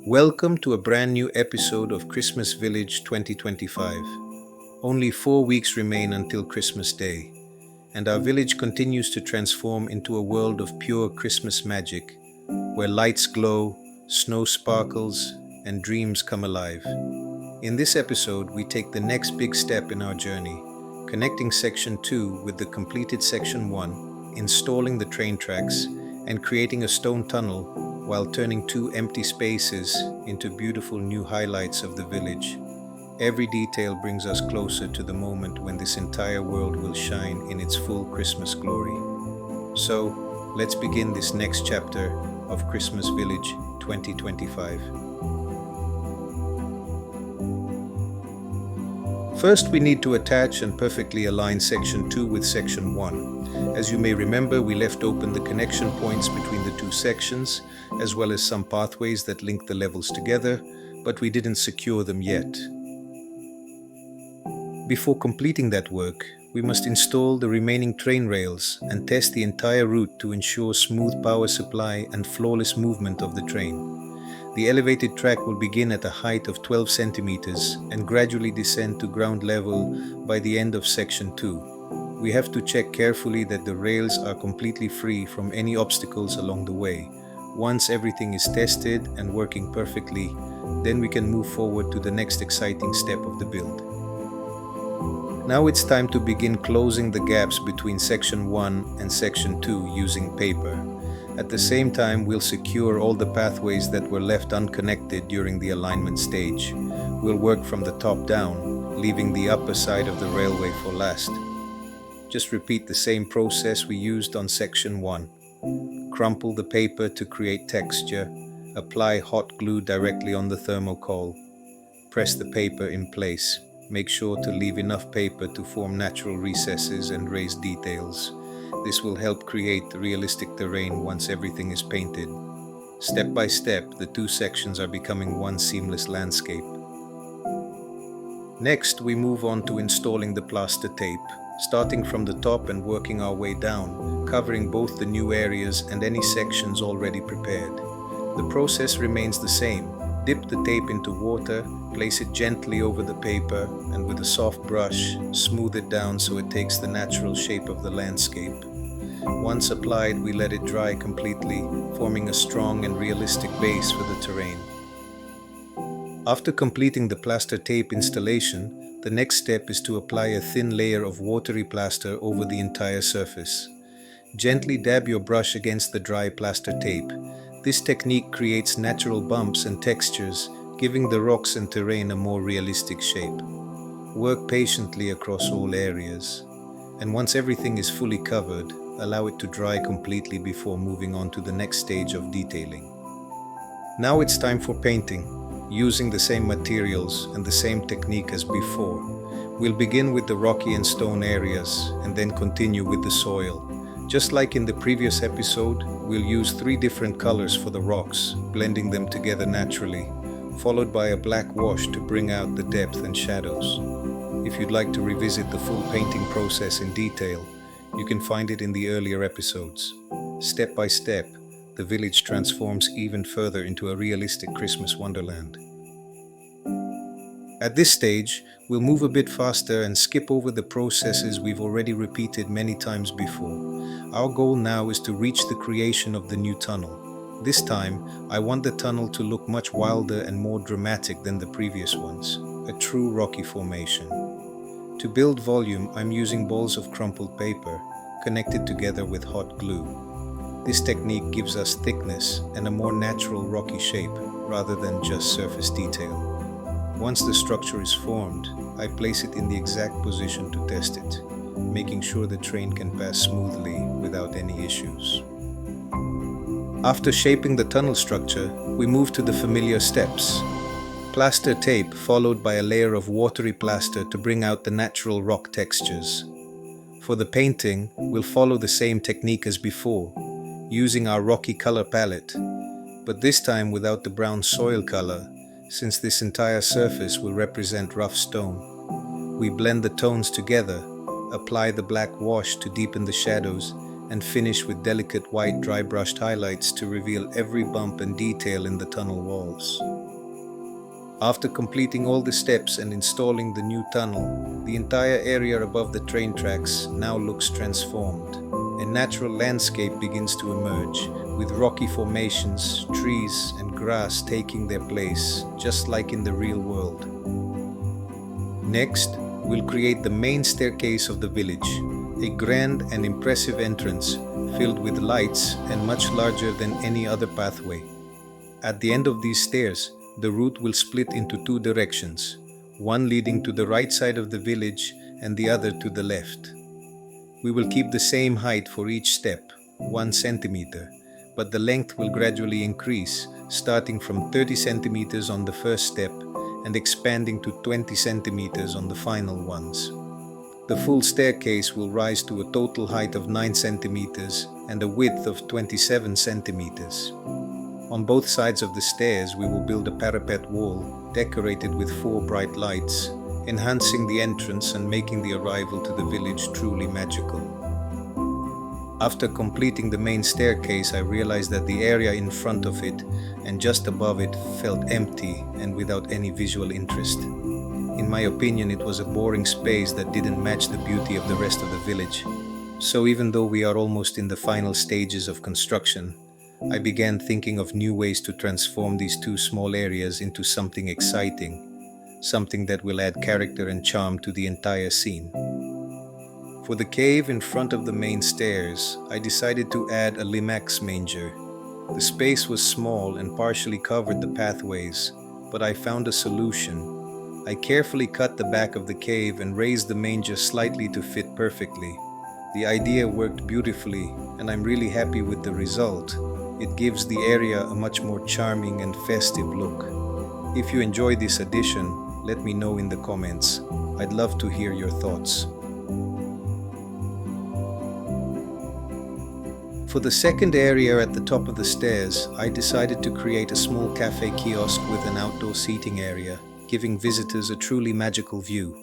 Welcome to a brand new episode of Christmas Village 2025. Only 4 weeks remain until Christmas Day, and our village continues to transform into a world of pure Christmas magic, where lights glow, snow sparkles, and dreams come alive. In this episode, we take the next big step in our journey, connecting Section 2 with the completed Section 1, installing the train tracks, and creating a stone tunnel while turning two empty spaces into beautiful new highlights of the village. Every detail brings us closer to the moment when this entire world will shine in its full Christmas glory. So, let's begin this next chapter of Christmas Village 2025. First, we need to attach and perfectly align Section 2 with Section 1. As you may remember, we left open the connection points between the two sections, as well as some pathways that link the levels together, but we didn't secure them yet. Before completing that work, we must install the remaining train rails and test the entire route to ensure smooth power supply and flawless movement of the train. The elevated track will begin at a height of 12 centimeters and gradually descend to ground level by the end of Section 2. We have to check carefully that the rails are completely free from any obstacles along the way. Once everything is tested and working perfectly, then we can move forward to the next exciting step of the build. Now it's time to begin closing the gaps between Section 1 and Section 2 using paper. At the same time, we'll secure all the pathways that were left unconnected during the alignment stage. We'll work from the top down, leaving the upper side of the railway for last. Just repeat the same process we used on Section 1. Crumple the paper to create texture. Apply hot glue directly on the thermocol. Press the paper in place. Make sure to leave enough paper to form natural recesses and raise details. This will help create the realistic terrain once everything is painted. Step by step, the two sections are becoming one seamless landscape. Next, we move on to installing the plaster tape, starting from the top and working our way down, covering both the new areas and any sections already prepared. The process remains the same. Dip the tape into water, place it gently over the paper, and with a soft brush, smooth it down so it takes the natural shape of the landscape. Once applied, we let it dry completely, forming a strong and realistic base for the terrain. After completing the plaster tape installation, the next step is to apply a thin layer of watery plaster over the entire surface. Gently dab your brush against the dry plaster tape. This technique creates natural bumps and textures, giving the rocks and terrain a more realistic shape. Work patiently across all areas, and once everything is fully covered, allow it to dry completely before moving on to the next stage of detailing. Now it's time for painting. Using the same materials and the same technique as before, we'll begin with the rocky and stone areas and then continue with the soil. Just like in the previous episode, we'll use 3 different colors for the rocks, blending them together naturally, followed by a black wash to bring out the depth and shadows. If you'd like to revisit the full painting process in detail, you can find it in the earlier episodes. Step by step, the village transforms even further into a realistic Christmas wonderland. At this stage, we'll move a bit faster and skip over the processes we've already repeated many times before. Our goal now is to reach the creation of the new tunnel. This time, I want the tunnel to look much wilder and more dramatic than the previous ones, a true rocky formation. To build volume, I'm using balls of crumpled paper, connected together with hot glue. This technique gives us thickness and a more natural rocky shape, rather than just surface detail. Once the structure is formed, I place it in the exact position to test it, making sure the train can pass smoothly without any issues. After shaping the tunnel structure, we move to the familiar steps. Plaster tape followed by a layer of watery plaster to bring out the natural rock textures. For the painting, we'll follow the same technique as before, using our rocky color palette, but this time without the brown soil color, since this entire surface will represent rough stone. We blend the tones together, apply the black wash to deepen the shadows, and finish with delicate white dry brushed highlights to reveal every bump and detail in the tunnel walls. After completing all the steps and installing the new tunnel, the entire area above the train tracks now looks transformed. A natural landscape begins to emerge, with rocky formations, trees, and grass taking their place, just like in the real world. Next, we'll create the main staircase of the village, a grand and impressive entrance filled with lights and much larger than any other pathway. At the end of these stairs, the route will split into two directions, one leading to the right side of the village and the other to the left. We will keep the same height for each step, 1 centimeter, but the length will gradually increase, starting from 30 centimeters on the first step and expanding to 20 centimeters on the final ones. The full staircase will rise to a total height of 9 centimeters and a width of 27 centimeters. On both sides of the stairs, we will build a parapet wall decorated with 4 bright lights, enhancing the entrance and making the arrival to the village truly magical. After completing the main staircase, I realized that the area in front of it and just above it felt empty and without any visual interest. In my opinion, it was a boring space that didn't match the beauty of the rest of the village. So even though we are almost in the final stages of construction, I began thinking of new ways to transform these two small areas into something exciting, something that will add character and charm to the entire scene. For the cave in front of the main stairs, I decided to add a Lemax manger. The space was small and partially covered the pathways, but I found a solution. I carefully cut the back of the cave and raised the manger slightly to fit perfectly. The idea worked beautifully, and I'm really happy with the result. It gives the area a much more charming and festive look. If you enjoy this addition, let me know in the comments. I'd love to hear your thoughts. For the second area at the top of the stairs, I decided to create a small cafe kiosk with an outdoor seating area, giving visitors a truly magical view.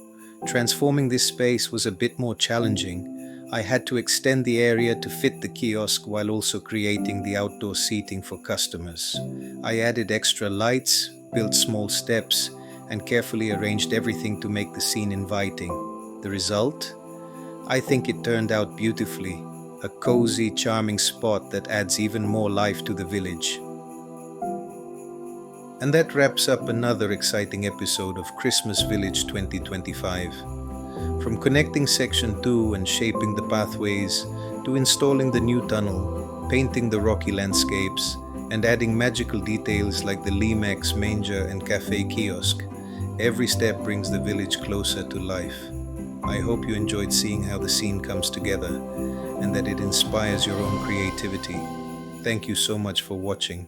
Transforming this space was a bit more challenging. I had to extend the area to fit the kiosk while also creating the outdoor seating for customers. I added extra lights, built small steps, and carefully arranged everything to make the scene inviting. The result? I think it turned out beautifully. A cozy, charming spot that adds even more life to the village. And that wraps up another exciting episode of Christmas Village 2025. From connecting Section 2 and shaping the pathways, to installing the new tunnel, painting the rocky landscapes, and adding magical details like the Lemax manger and cafe kiosk, every step brings the village closer to life. I hope you enjoyed seeing how the scene comes together and that it inspires your own creativity. Thank you so much for watching.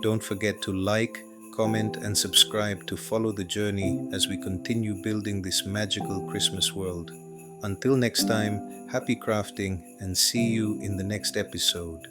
Don't forget to like, comment, and subscribe to follow the journey as we continue building this magical Christmas world. Until next time, happy crafting and see you in the next episode.